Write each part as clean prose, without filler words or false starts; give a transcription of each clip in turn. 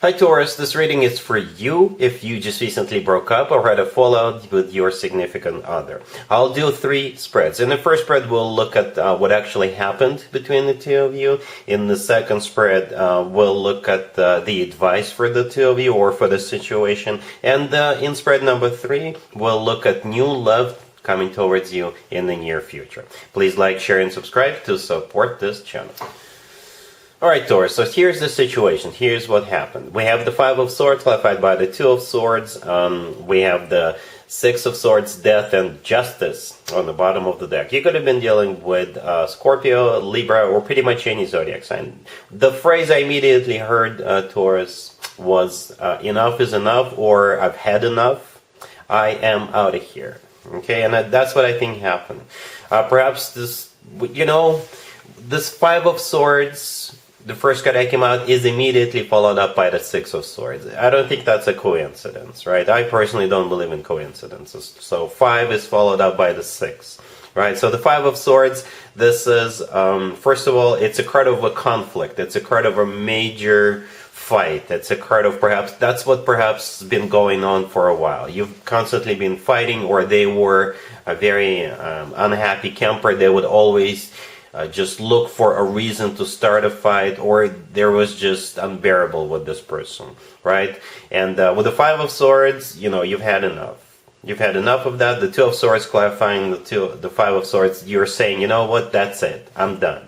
Hi Taurus, this reading is for you if you just recently broke up or had a fallout with your significant other. I'll do 3 spreads. In the first spread, we'll look at what actually happened between the two of you. In the second spread, we'll look at the advice for the two of you or for the situation. And in spread number 3, we'll look at new love coming towards you in the near future. Please like, share, and subscribe to support this channel. Alright Taurus, so here's the situation, here's what happened. We have the 5 of Swords clarified by the 2 of Swords, we have the 6 of Swords, Death, and Justice on the bottom of the deck. You could have been dealing with Scorpio, Libra, or pretty much any zodiac sign. The phrase I immediately heard, Taurus, was enough is enough, or I've had enough, I am out of here. Okay, and that's what I think happened. Perhaps this, this 5 of Swords, the first card that came out, is immediately followed up by the 6 of Swords. I don't think that's a coincidence, right? I personally don't believe in coincidences. So 5 is followed up by the 6, right? So the 5 of Swords, this is, first of all, it's a card of a conflict. It's a card of a major fight. It's a card of that's what perhaps been going on for a while. You've constantly been fighting, or they were a very unhappy camper. They would always just look for a reason to start a fight, or there was just unbearable with this person, right? And with the 5 of Swords, you've had enough. You've had enough of that. The 2 of Swords clarifying the 5 of Swords, you're saying, you know what, that's it. I'm done.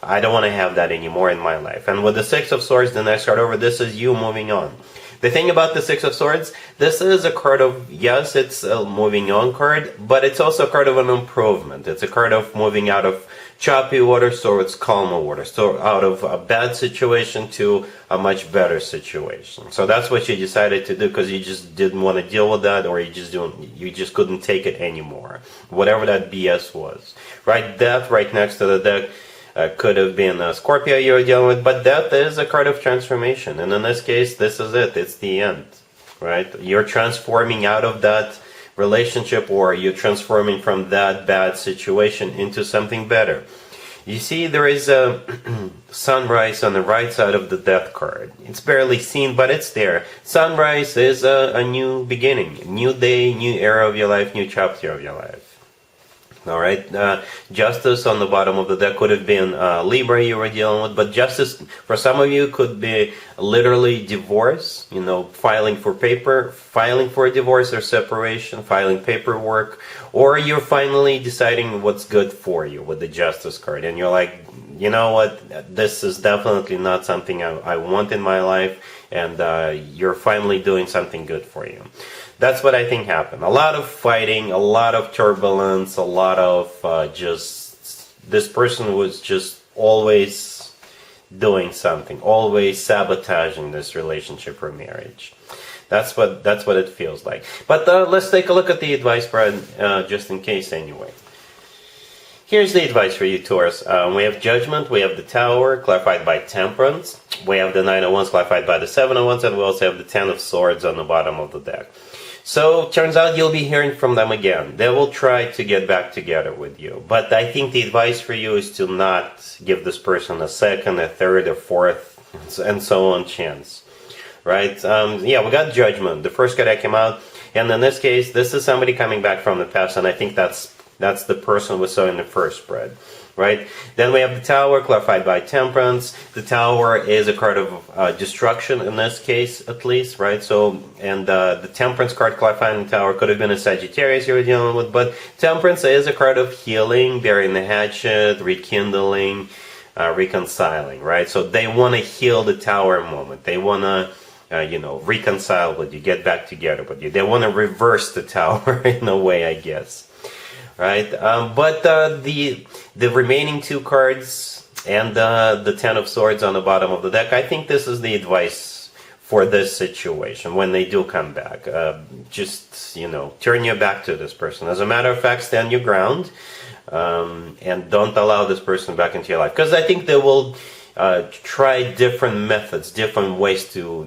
I don't want to have that anymore in my life. And with the 6 of Swords, the next card over, this is you moving on. The thing about the 6 of Swords, this is a card of, yes, it's a moving on card, but it's also a card of an improvement. It's a card of moving out of choppy waters towards calmer waters, so out of a bad situation to a much better situation. So that's what you decided to do, because you just didn't want to deal with that, or you just couldn't take it anymore, whatever that BS was, right? Death right next to the deck. Could have been a Scorpio you were dealing with, but Death is a card of transformation, and in this case, this is it. It's the end, right? You're transforming out of that relationship, or you're transforming from that bad situation into something better. You see, there is a sunrise on the right side of the Death card. It's barely seen, but it's there. Sunrise is a new beginning, new day, new era of your life, new chapter of your life. All right, Justice on the bottom of the deck could have been Libra you were dealing with, but Justice for some of you could be literally divorce, filing for a divorce or separation, filing paperwork, or you're finally deciding what's good for you with the Justice card, and you're like, you know what, this is definitely not something I want in my life, and you're finally doing something good for you. That's what I think happened. A lot of fighting, a lot of turbulence, a lot of this person was just always doing something, always sabotaging this relationship or marriage. That's what it feels like. But let's take a look at the advice spread, just in case anyway. Here's the advice for you, Taurus. We have Judgment, we have the Tower, clarified by Temperance. We have the 9 of Wands, clarified by the 7 of Wands, and we also have the 10 of Swords on the bottom of the deck. So, turns out you'll be hearing from them again. They will try to get back together with you. But I think the advice for you is to not give this person a second, a third, a fourth, and so on chance. Right? Yeah, we got Judgment, the first card that came out. And in this case, this is somebody coming back from the past, and I think that's the person we saw in the first spread, right? Then we have the Tower, clarified by Temperance. The Tower is a card of destruction in this case, at least, right? So, and the Temperance card clarifying the Tower could have been a Sagittarius you were dealing with, but Temperance is a card of healing, burying the hatchet, rekindling, reconciling, right? So they want to heal the Tower moment. They want to reconcile with you, get back together with you. They want to reverse the Tower in a way, I guess. Right, but the remaining 2 cards and the 10 of Swords on the bottom of the deck, I think this is the advice for this situation when they do come back. Just, turn your back to this person. As a matter of fact, stand your ground and don't allow this person back into your life. Because I think they will try different methods, different ways to,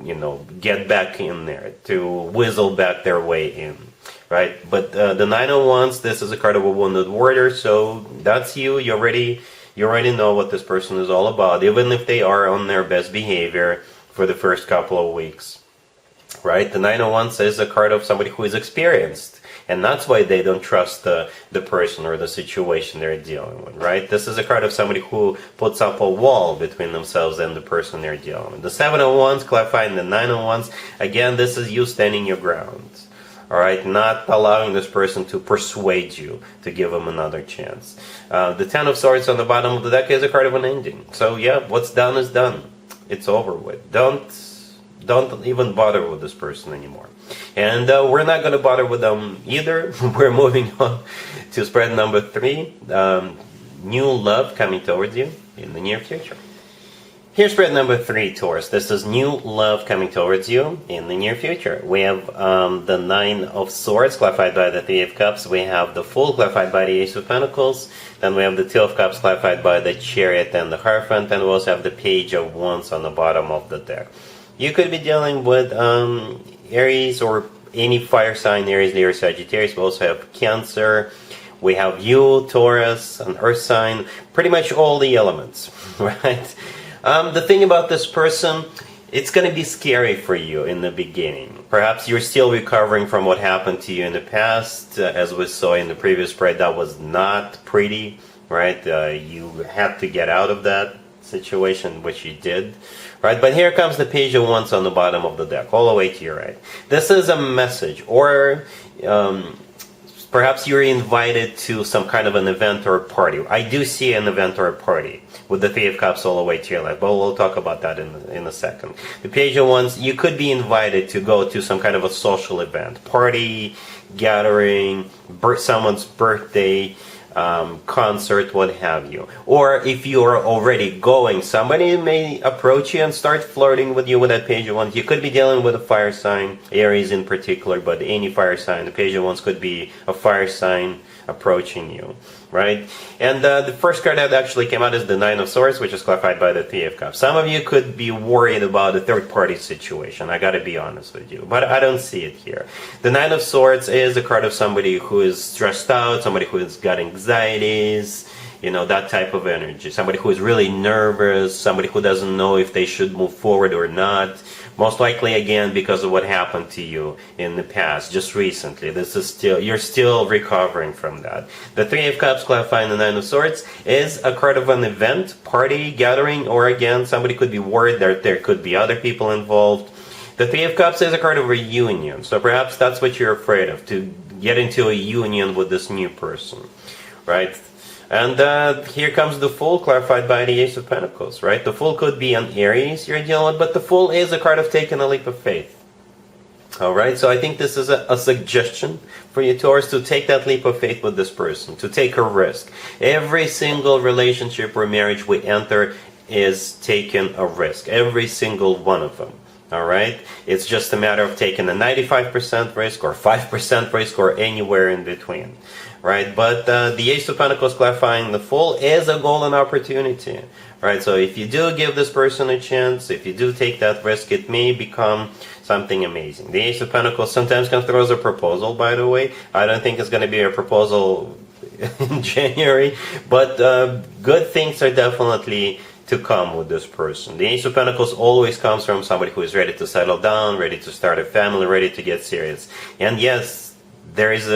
get back in there, to weasel back their way in. Right, but the 9 of Wands, this is a card of a wounded warrior, so that's you. You already know what this person is all about, even if they are on their best behavior. for the first couple of weeks, right? The Nine of Wands is a card of somebody who is experienced, and that's why they don't trust the person or the situation they're dealing with, right? This is a card of somebody who puts up a wall between themselves and the person they're dealing with. The Seven of Wands clarifying the Nine of Wands. Again, this is you standing your ground. All right, not allowing this person to persuade you to give them another chance. The Ten of Swords on the bottom of the deck is a card of an ending. So yeah, what's done is done. It's over with. Don't even bother with this person anymore. And we're not going to bother with them either. We're moving on to spread number 3. New love coming towards you in the near future. Here's spread number 3, Taurus. This is new love coming towards you in the near future. We have the Nine of Swords clarified by the Three of Cups. We have the Fool clarified by the Ace of Pentacles. Then we have the Two of Cups clarified by the Chariot and the Hierophant. And we also have the Page of Wands on the bottom of the deck. You could be dealing with Aries or any fire sign, Aries, Leo, Sagittarius. We also have Cancer. We have you, Taurus, an earth sign. Pretty much all the elements, right? The thing about this person, it's going to be scary for you in the beginning. Perhaps you're still recovering from what happened to you in the past. As we saw in the previous spread, that was not pretty, right? You had to get out of that situation, which you did, right? But here comes the Page of Wands on the bottom of the deck, all the way to your right. This is a message, or perhaps you're invited to some kind of an event or party. I do see an event or a party with the Three of Cups all the way to your left, but we'll talk about that in a second. The Page of Wands, you could be invited to go to some kind of a social event, party, gathering, someone's birthday, concert, what have you. Or if you are already going, somebody may approach you and start flirting with you with that Page of Wands. You could be dealing with a fire sign, Aries in particular, but any fire sign. The Page of Wands could be a fire sign approaching you, right? And the first card that actually came out is the Nine of Swords, which is clarified by the Three of Cups. Some of you could be worried about a third-party situation. I gotta be honest with you, but I don't see it here. The Nine of Swords is a card of somebody who is stressed out, somebody who has got anxieties, you know, that type of energy. Somebody who is really nervous, somebody who doesn't know if they should move forward or not. Most likely, again, because of what happened to you in the past, just recently. You're still recovering from that. The Three of Cups clarifying the Nine of Swords is a card of an event, party, gathering, or again, somebody could be worried that there could be other people involved. The Three of Cups is a card of a union, so perhaps that's what you're afraid of, to get into a union with this new person, right? And here comes the Fool, clarified by the Ace of Pentacles, right? The Fool could be an Aries you're dealing with, but the Fool is a card of taking a leap of faith. All right, so I think this is a suggestion for you, Taurus, to take that leap of faith with this person, to take a risk. Every single relationship or marriage we enter is taking a risk, every single one of them. All right, it's just a matter of taking a 95% risk or 5% risk or anywhere in between, right? But the Ace of Pentacles clarifying the Fool is a golden opportunity, right? So if you do give this person a chance, if you do take that risk, it may become something amazing. The Ace of Pentacles sometimes comes through as a proposal, by the way. I don't think it's going to be a proposal in January, but good things are definitely to come with this person. The Ace of Pentacles always comes from somebody who is ready to settle down, ready to start a family, ready to get serious. And yes, there is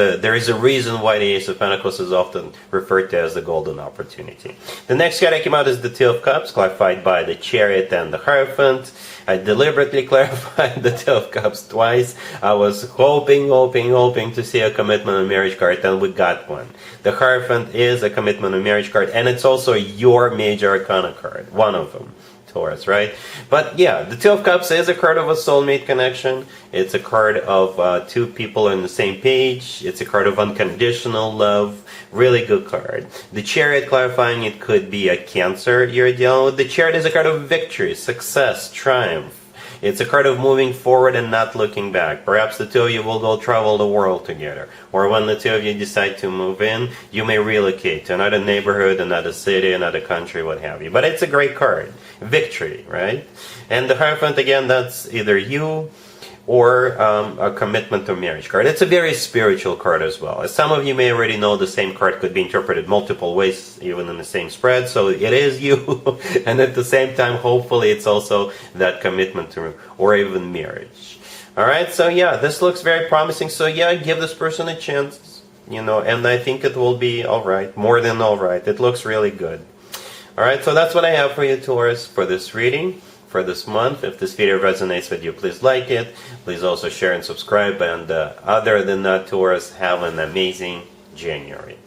a reason why the Ace of Pentacles is often referred to as the golden opportunity. The next card that came out is the Two of Cups, clarified by the Chariot and the Hierophant. I deliberately clarified the Two of Cups twice. I was hoping to see a commitment and marriage card, and we got one. The Hierophant is a commitment and marriage card, and it's also your major arcana card, one of them. Taurus, right? But yeah, the Two of Cups is a card of a soulmate connection. It's a card of two people on the same page. It's a card of unconditional love. Really good card. The Chariot clarifying it could be a Cancer you're dealing with. The Chariot is a card of victory, success, triumph. It's a card of moving forward and not looking back. Perhaps the two of you will go travel the world together. Or when the two of you decide to move in, you may relocate to another neighborhood, another city, another country, what have you. But it's a great card. Victory, right? And the Hierophant, again, that's either you or a commitment to marriage card. It's a very spiritual card as well. As some of you may already know, the same card could be interpreted multiple ways, even in the same spread. So it is you, and at the same time, hopefully, it's also that commitment to, or even marriage. All right, so yeah, this looks very promising. So yeah, give this person a chance, and I think it will be all right, more than all right. It looks really good. All right, so that's what I have for you, Taurus, for this reading for this month. If this video resonates with you, please like it. Please also share and subscribe. And other than that, Taurus, have an amazing January.